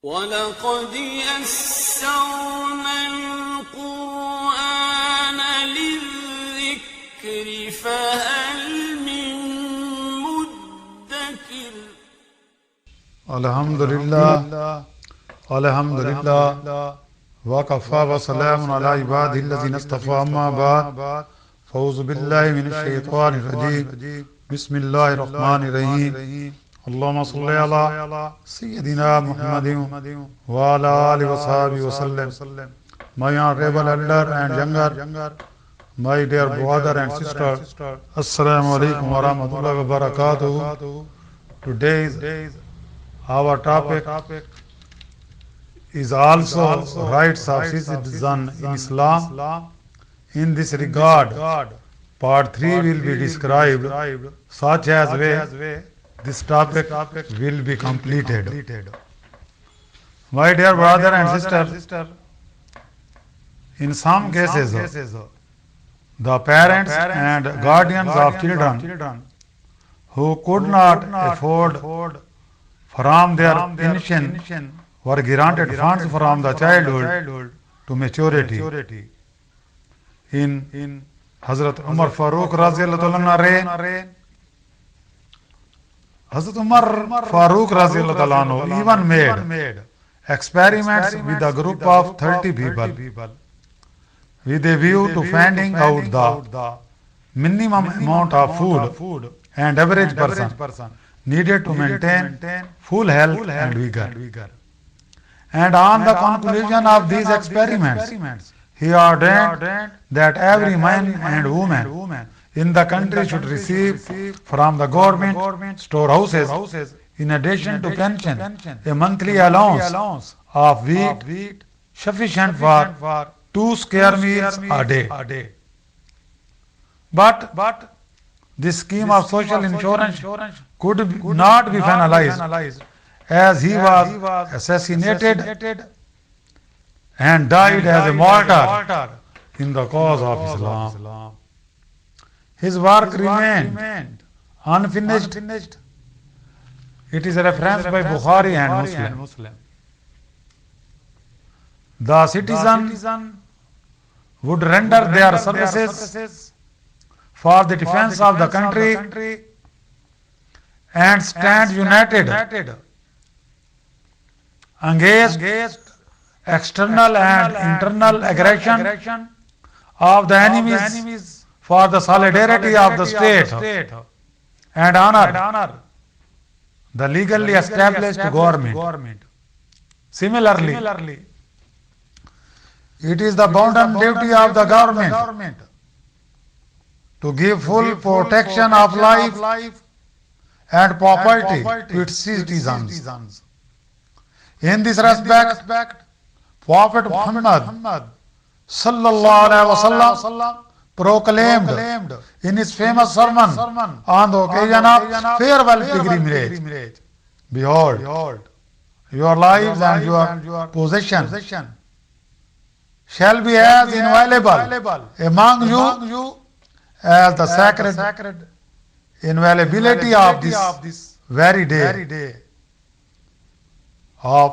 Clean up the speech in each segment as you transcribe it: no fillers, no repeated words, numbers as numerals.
وَلَقَدْ يَسَّرْنَا الْقُرْآنَ لِلذِّكْرِ فَهَلْ مِن مُّدَّكِرٍ Alhamdulillah wa kafa wa salamun ala ibadihi allazina istafa amma ba'd fa'udhu billahi minash shaitanir rajim bismillahir rahmanir rahim Allahumma salli ala sayyidina Muhammadin wa ala alihi wa sahbihi wa sallam. My honorable elder and younger, my dear brother and sister, Assalamu alaikum wa rahmatullahi wa barakatuh. Today's our topic is also rights of citizen in Islam. In this regard, part 3 will be described such as way this topic will be completed. My dear brother and sister, in some cases, the parents and guardians of children who could not afford from their pension were granted funds from the childhood to maturity. In Hazrat Umar Farooq Raziyallahu Anhu reign, Hazrat Umar Farooq Raziyallahu Anhu even made experiments with a group of 30 people with a view to finding out the minimum amount of food and average person needed to maintain full health and vigor. And on the conclusion of these experiments, he ordained that every man and woman in the country should receive from the government storehouses, in addition to pension, a monthly allowance of wheat sufficient for 2 square meals a day. But this scheme of social insurance could not be finalized, as he was assassinated and died as a martyr in the cause of Islam. His work remained unfinished. It is a reference by Bukhari and Muslim. The citizen would render their services for the defense of the country and stand united against external and internal aggression of the enemies for the solidarity of the state and honor the legally established government. Similarly, it is the bounden duty of the government to give full protection of life and property to its citizens. In this respect, Prophet Muhammad sallallahu alaihi wasallam proclaimed in his famous sermon on the occasion of farewell pilgrimage, "Behold, your lives and your possession shall be as inviolable among you as the sacred inviolability of this very day of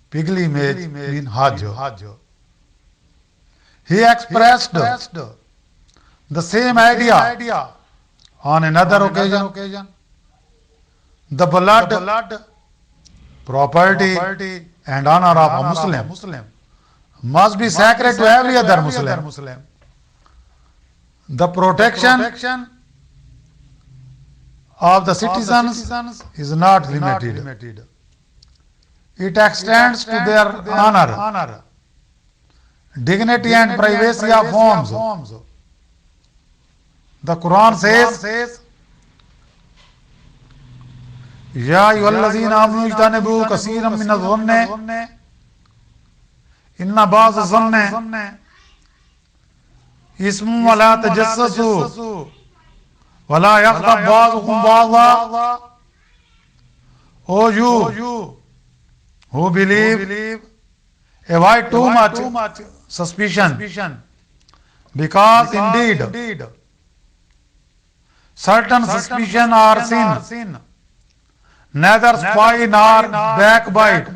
pilgrimage in Hajj." He expressed the same idea on another occasion. The blood, property and honor of a Muslim must be sacred to every other Muslim. The protection of the citizens is not limited. It extends to their honor, dignity and privacy of homes. The Quran says, "Ya ayyuhallazina amanu ijtanibu kaseeran min adh-dhanni inna ba'dha adh-dhanni ismun wa la tajassasu wa la yaghtab ba'dukum ba'dha." O you who believe, avoid too much suspicion, because indeed certain suspicion or sin neither spy nor backbite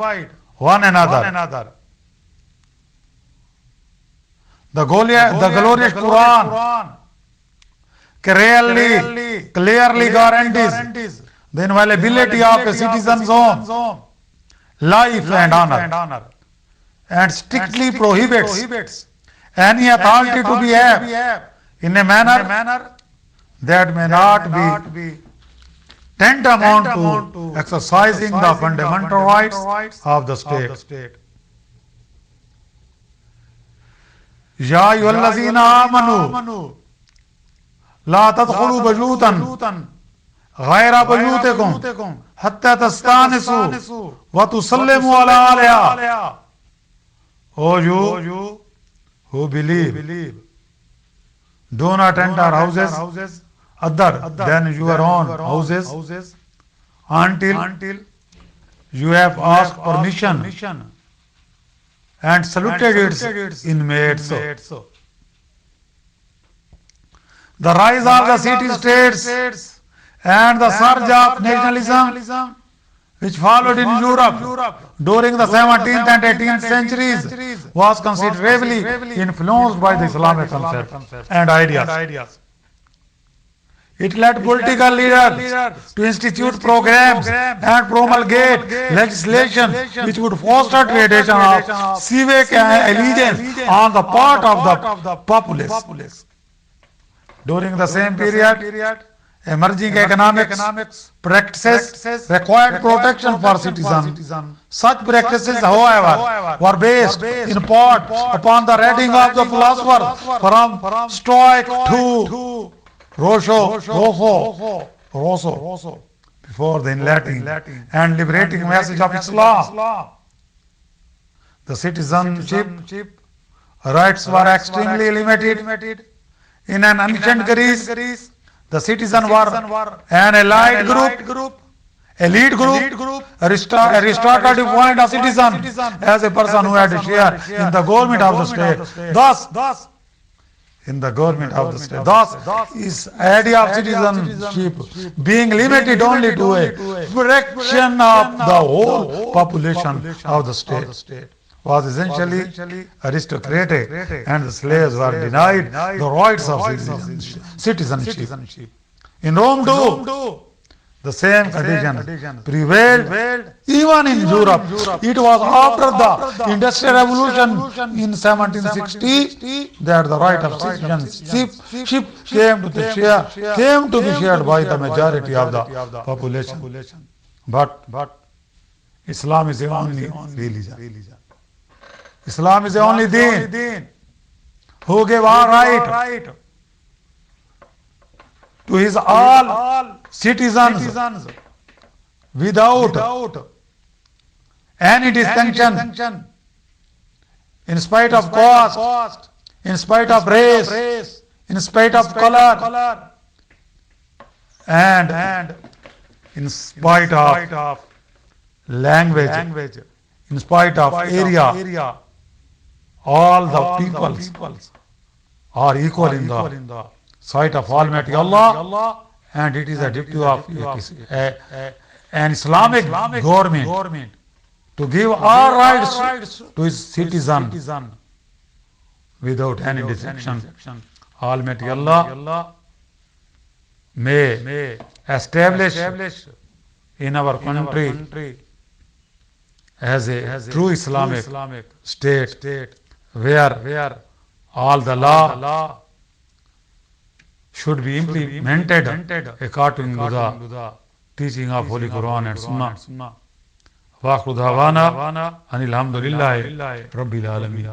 one another. The glorious Quran clearly guarantees the inviolability of a citizen's own life and honor, and strictly prohibits any authority to behave in a manner that may not be tantamount to exercising the fundamental rights of the state. Ya ayyuhallazina amanu la tadkhulu buyutan ghayra buyutikum hatta tastanisu wa tusallimu ala ahliha. O you who believe, do not enter houses other than your own houses until you have asked permission and saluted its inmates. The rise of the city-states and the surge of nationalism which followed in Europe during the 17th and 18th centuries was considerably influenced by the Islamic concepts and ideas. It led political leaders to institute programs and promulgate legislation which would foster tradition of civic allegiance on the part of the populace. During the same period, emerging economics practices required protection for citizens. Such practices, however, were based in part upon the reading of the philosophers from Stoic to Rousseau before the enlightening and liberating message of Islam. The citizenship rights were extremely limited. In an ancient Greece, the citizens were an elite group. Aristotle defined a citizen as a person who had a share in the government of the state. Thus, in the government of the state. Thus, is idea of citizenship being limited only to a fraction of the whole population of the state was essentially aristocratic, and the slaves were denied the rights of citizenship. In Rome too, the same condition prevailed even in Europe. It was after the Industrial Revolution in 1760 that the right of citizenship came to be shared by the majority of the population. But Islam is the only religion. Islam is the only deen who gave all right to his all citizens without any distinction, in spite of caste, in spite of race, in spite of color, and in spite of language, in spite of area. All the peoples are equal in the sight of Almighty Allah, and it is a duty of an Islamic government to give all rights to its citizen without any distinction. Almighty Allah may establish in our country as a true Islamic state where all the law should be implemented according to the teaching of Holy Quran and Sunnah. Wa akhiru da'wana anil hamdulillahi rabbil alamin.